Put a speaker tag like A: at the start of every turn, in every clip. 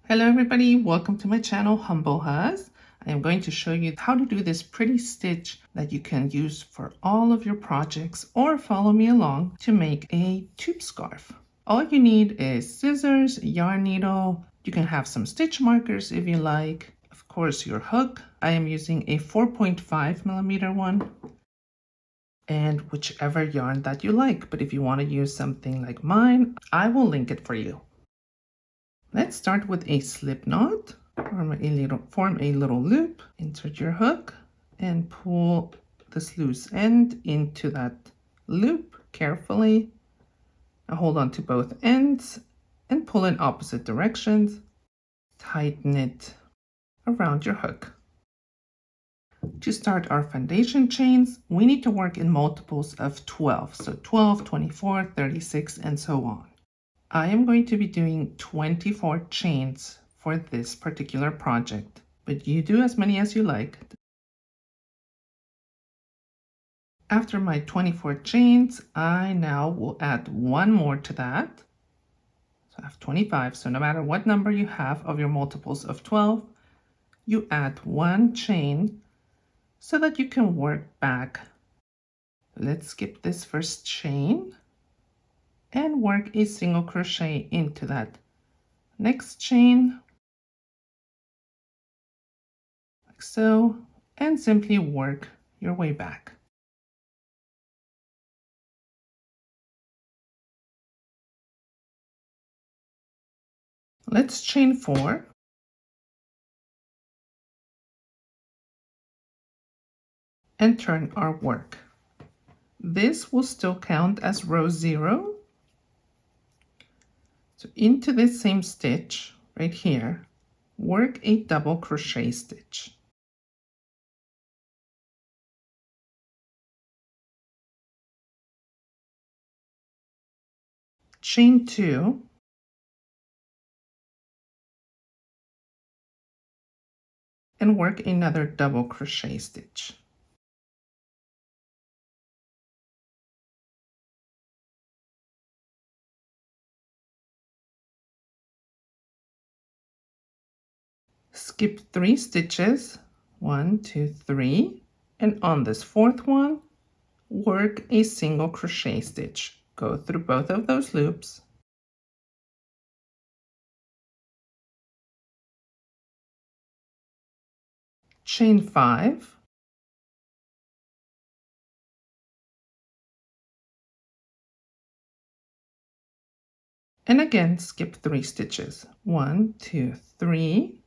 A: Hello everybody, welcome to my channel Humblehus. I am going to show you how to do this pretty stitch that you can use for all of your projects or follow me along to make a tube scarf. All you need is scissors, a yarn needle, you can have some stitch markers if you like, of course your hook. I am using a 4.5mm one and whichever yarn that you like, but if you want to use something like mine, I will link it for you. Let's start with a slip knot. Form a little loop, insert your hook, and pull this loose end into that loop carefully. Now hold on to both ends and pull in opposite directions. Tighten it around your hook. To start our foundation chains, we need to work in multiples of 12. So 12, 24, 36, and so on. I am going to be doing 24 chains for this particular project, but you do as many as you like. After my 24 chains, I now will add one more to that. So I have 25, so no matter what number you have of your multiples of 12, you add one chain so that you can work back. Let's skip this first chain and work a single crochet into that next chain, like so, and simply work your way back. Let's chain 4 and turn our work. This will still count as row 0. So into this same stitch right here, work a double crochet stitch. Chain 2 and work another double crochet stitch. Skip 3 stitches, 1, 2, 3, and on this 4th one, work a single crochet stitch. Go through both of those loops. Chain 5, and again skip 3 stitches, 1, 2, 3,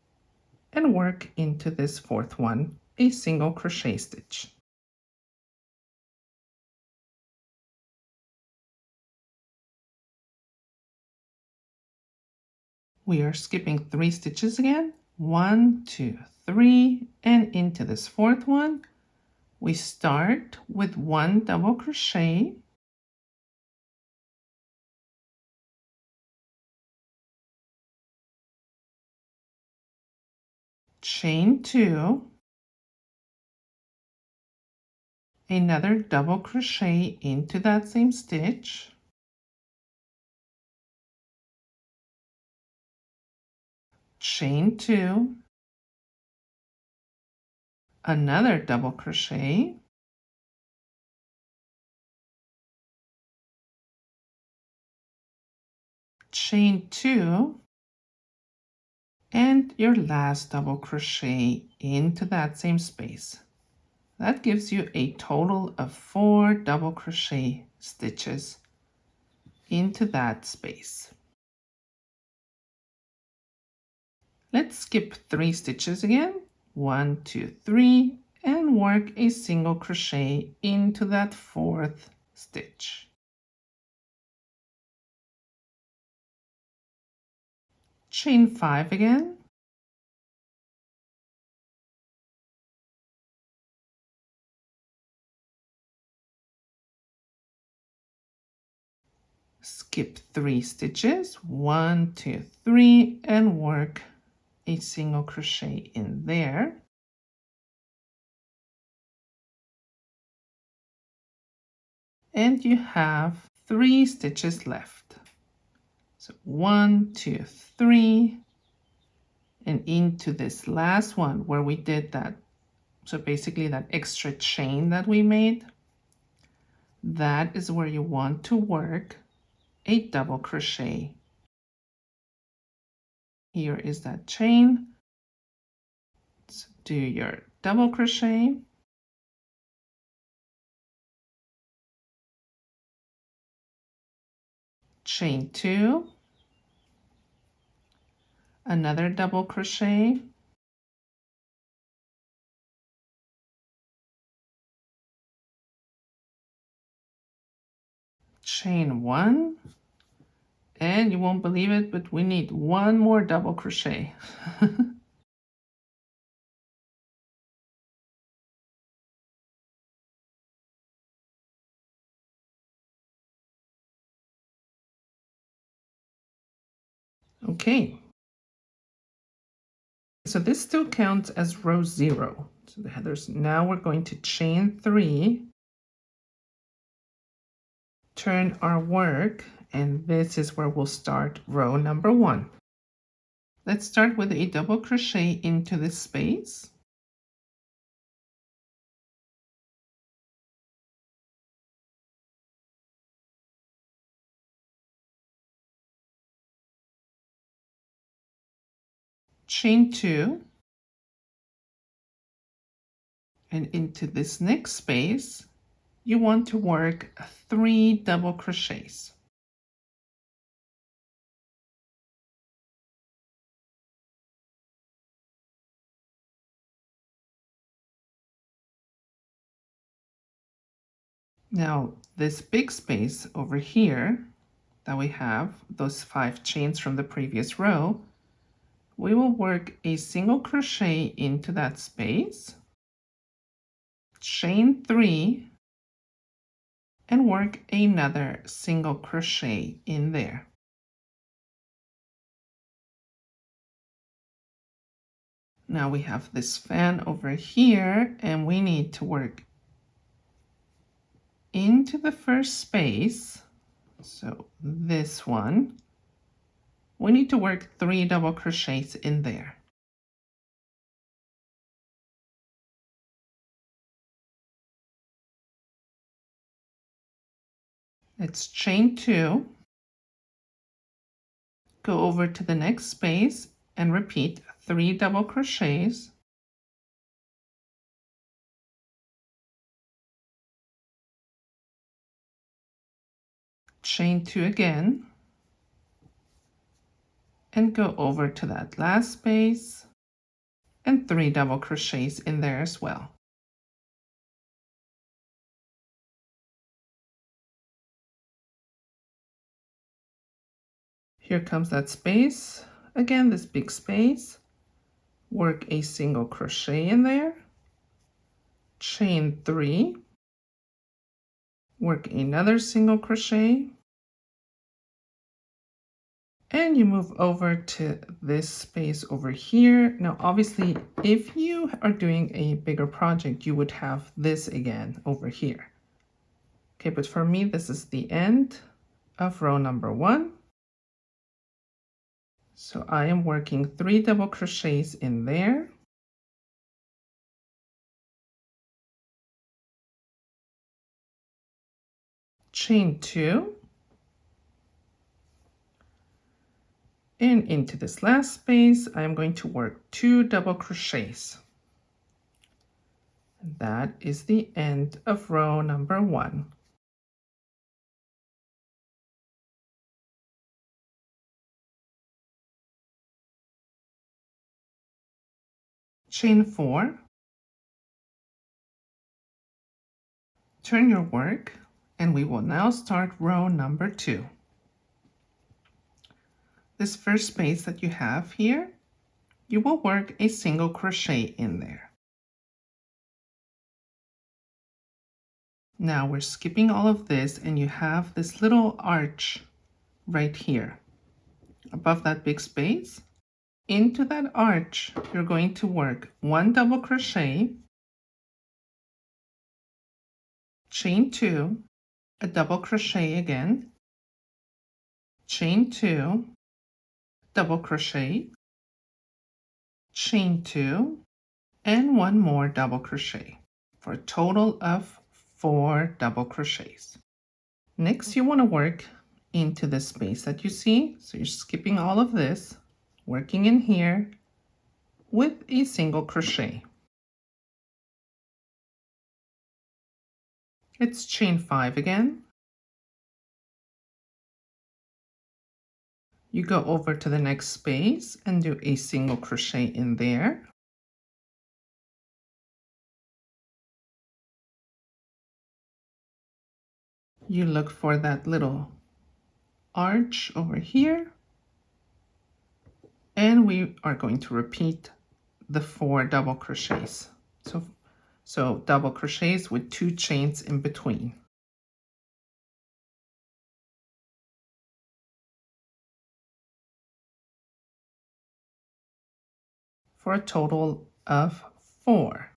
A: and work into this 4th one a single crochet stitch. We are skipping 3 stitches again, 1, 2, 3, and into this 4th one we start with 1 double crochet, chain 2, another double crochet into that same stitch, chain 2, another double crochet, chain 2, and your last double crochet into that same space. That gives you a total of 4 double crochet stitches into that space. Let's skip 3 stitches again, 1, 2, 3, and work a single crochet into that 4th stitch. Chain 5 again, skip 3 stitches, 1, 2, 3, and work a single crochet in there. And you have 3 stitches left. So 1, 2, 3, and into this last one where we did that, so basically that extra chain that we made, that is where you want to work a double crochet. Here is that chain. So do your double crochet, chain 2, another double crochet, chain 1, and you won't believe it, but we need one more double crochet. Okay, so this still counts as row 0. So now we're going to chain 3, turn our work, and this is where we'll start row number 1. Let's start with a double crochet into this space. Chain 2, and into this next space, you want to work 3 double crochets. Now, this big space over here that we have, those 5 chains from the previous row, we will work a single crochet into that space, chain 3, and work another single crochet in there. Now we have this fan over here, and we need to work into the first space, so this one, we need to work 3 double crochets in there. Let's chain 2, go over to the next space and repeat 3 double crochets, chain 2 again, and go over to that last space and 3 double crochets in there as well. Here comes that space. Again, this big space. Work a single crochet in there, chain 3, work another single crochet, and you move over to this space over here. Now, obviously, if you are doing a bigger project, you would have this again over here. Okay, but for me, this is the end of row number 1. So I am working 3 double crochets in there. Chain 2. And into this last space, I'm going to work 2 double crochets. And that is the end of row number 1. Chain 4. Turn your work, and we will now start row number 2. This first space that you have here, you will work a single crochet in there. Now we're skipping all of this, and you have this little arch right here above that big space. Into that arch, you're going to work 1 double crochet, chain 2, a double crochet again, chain 2, double crochet, chain 2, and 1 more double crochet for a total of 4 double crochets. Next, you want to work into the space that you see. So you're skipping all of this, working in here with a single crochet. It's chain 5 again. You go over to the next space and do a single crochet in there. You look for that little arch over here, and we are going to repeat the 4 double crochets. So double crochets with 2 chains in between. For a total of 4.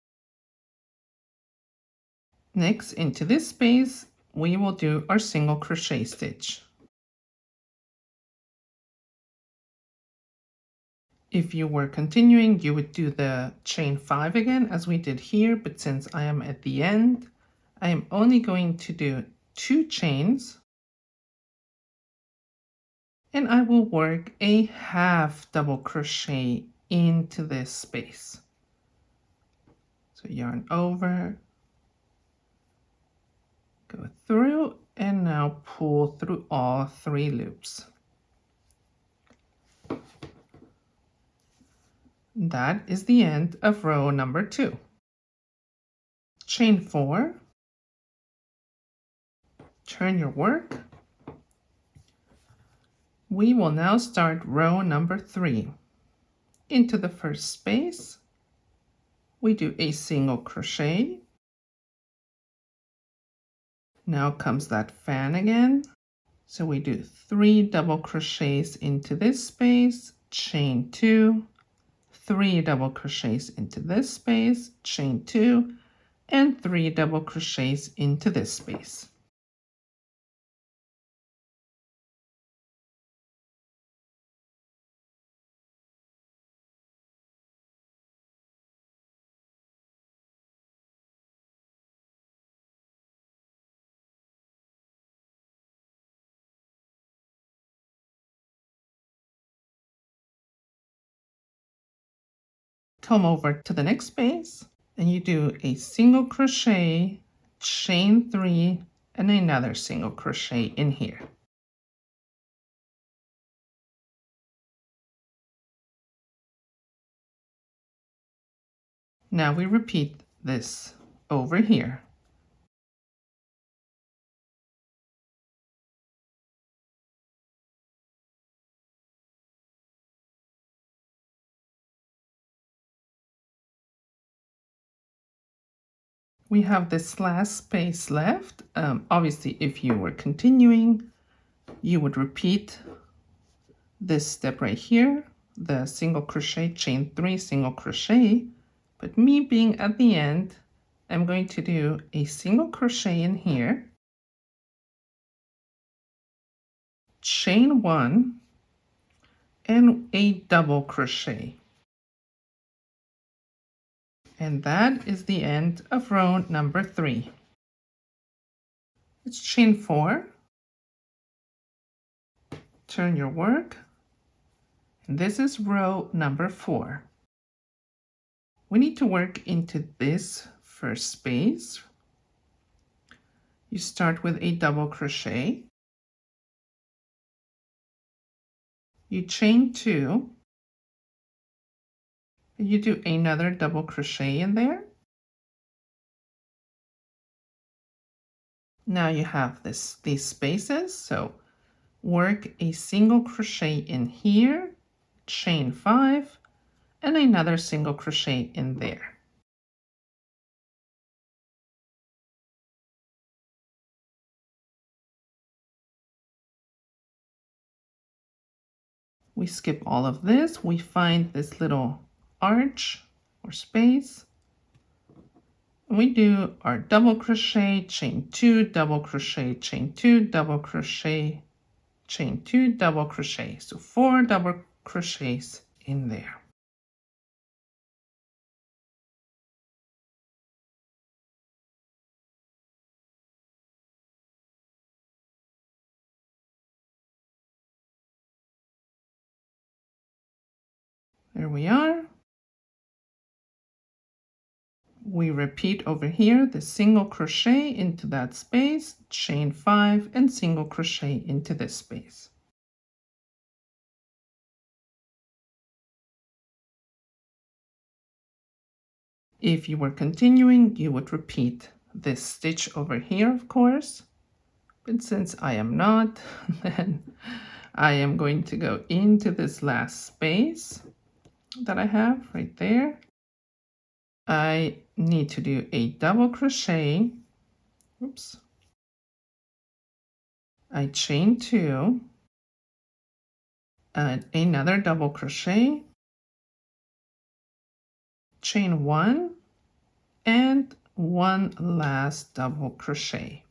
A: Next, into this space, we will do our single crochet stitch. If you were continuing, you would do the chain 5 again as we did here, but since I am at the end, I am only going to do 2 chains, and I will work a half double crochet into this space. So yarn over, go through, and now pull through all 3 loops. That is the end of row number 2. Chain 4, turn your work. We will now start row number 3. Into the first space, we do a single crochet. Now comes that fan again. So we do 3 double crochets into this space, chain 2, 3 double crochets into this space, chain 2, and 3 double crochets into this space. Come over to the next space and you do a single crochet, chain 3, and another single crochet in here. Now we repeat this over here. We have this last space left. Obviously, if you were continuing, you would repeat this step right here, the single crochet, chain 3, single crochet. But me being at the end, I'm going to do a single crochet in here, chain 1, and a double crochet. And that is the end of row number 3. Let's chain 4, turn your work, and this is row number 4. We need to work into this first space. You start with a double crochet, you chain 2, and you do another double crochet in there. Now you have these spaces, so work a single crochet in here, chain 5, and another single crochet in there. We skip all of this, we find this little arch or space. We do our double crochet, chain 2, double crochet, chain 2, double crochet, chain 2, double crochet. So 4 double crochets in there. There we are. We repeat over here the single crochet into that space, chain 5, and single crochet into this space. If you were continuing, you would repeat this stitch over here, of course. But since I am not, then I am going to go into this last space that I have right there. I need to do a double crochet. Oops. I chain 2, and another double crochet, chain 1, and one last double crochet.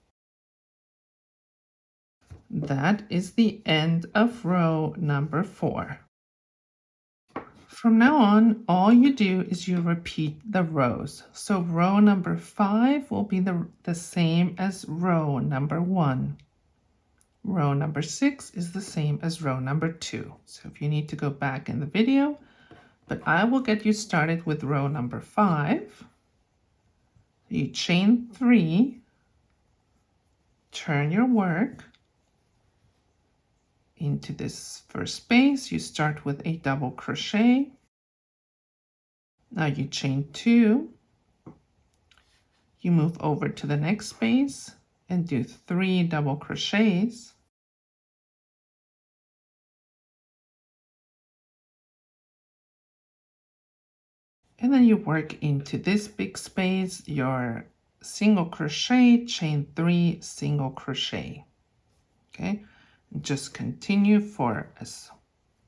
A: That is the end of row number 4. From now on, all you do is you repeat the rows. So row number 5 will be the same as row number 1. Row number 6 is the same as row number 2. So if you need to go back in the video, but I will get you started with row number 5. You chain 3, turn your work into this first space. You start with a double crochet. Now you chain 2, you move over to the next space and do 3 double crochets. And then you work into this big space, your single crochet, chain 3, single crochet. Okay, just continue for as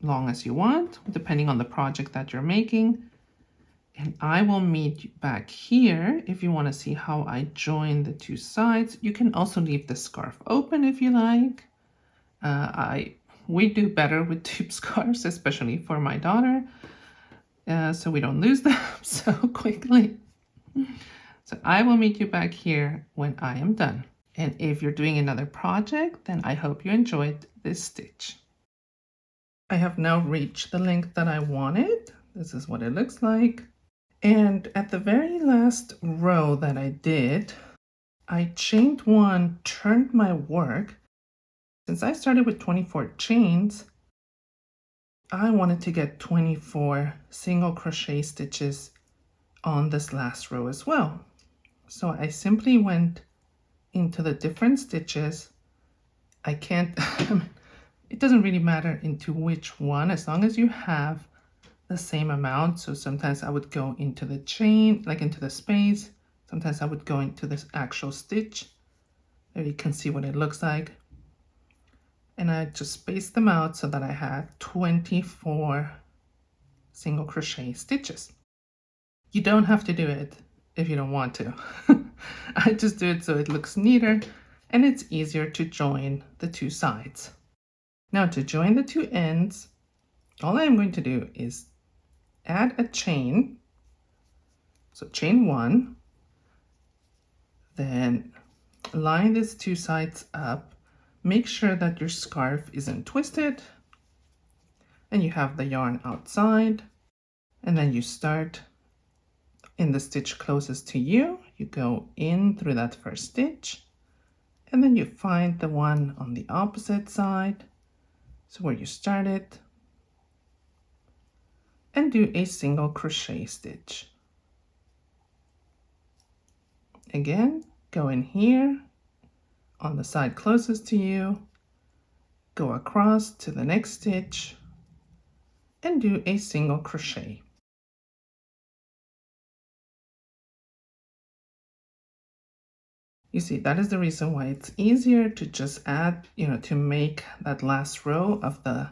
A: long as you want, depending on the project that you're making. And I will meet you back here if you want to see how I join the two sides. You can also leave the scarf open if you like. We do better with tube scarves, especially for my daughter, so we don't lose them so quickly. So I will meet you back here when I am done. And if you're doing another project, then I hope you enjoyed this stitch. I have now reached the length that I wanted. This is what it looks like. And at the very last row that I did, I chained 1, turned my work. Since I started with 24 chains, I wanted to get 24 single crochet stitches on this last row as well. So I simply went into the different stitches. I can't, it doesn't really matter into which one, as long as you have the same amount. So sometimes I would go into the chain, like into the space. Sometimes I would go into this actual stitch. There you can see what it looks like. And I just spaced them out so that I had 24 single crochet stitches. You don't have to do it if you don't want to. I just do it so it looks neater and it's easier to join the two sides. Now to join the two ends, all I'm going to do is add a chain. So chain 1, then line these two sides up. Make sure that your scarf isn't twisted and you have the yarn outside, and then you start in the stitch closest to you. You go in through that first stitch, and then you find the one on the opposite side, so where you started, and do a single crochet stitch. Again, go in here on the side closest to you, go across to the next stitch, and do a single crochet. You see, that is the reason why it's easier to just add, to make that last row of the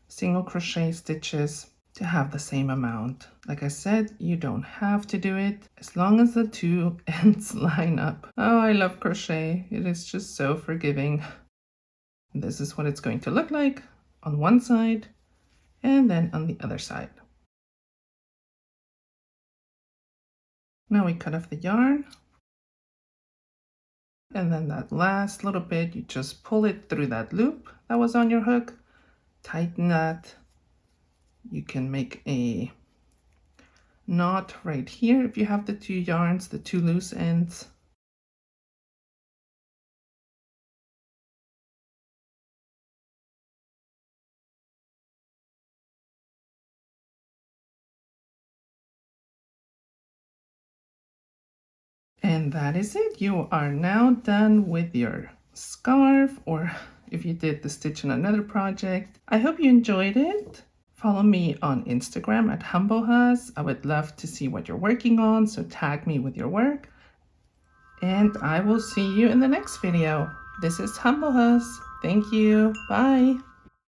A: single crochet stitches to have the same amount. Like I said, you don't have to do it as long as the two ends line up. Oh, I love crochet. It is just so forgiving. This is what it's going to look like on one side and then on the other side. Now we cut off the yarn. And then that last little bit, you just pull it through that loop that was on your hook, tighten that. You can make a knot right here if you have the 2 yarns, the 2 loose ends. And that is it. You are now done with your scarf, or if you did the stitch in another project. I hope you enjoyed it. Follow me on Instagram at Humblehus. I would love to see what you're working on, so tag me with your work. And I will see you in the next video. This is Humblehus. Thank you. Bye.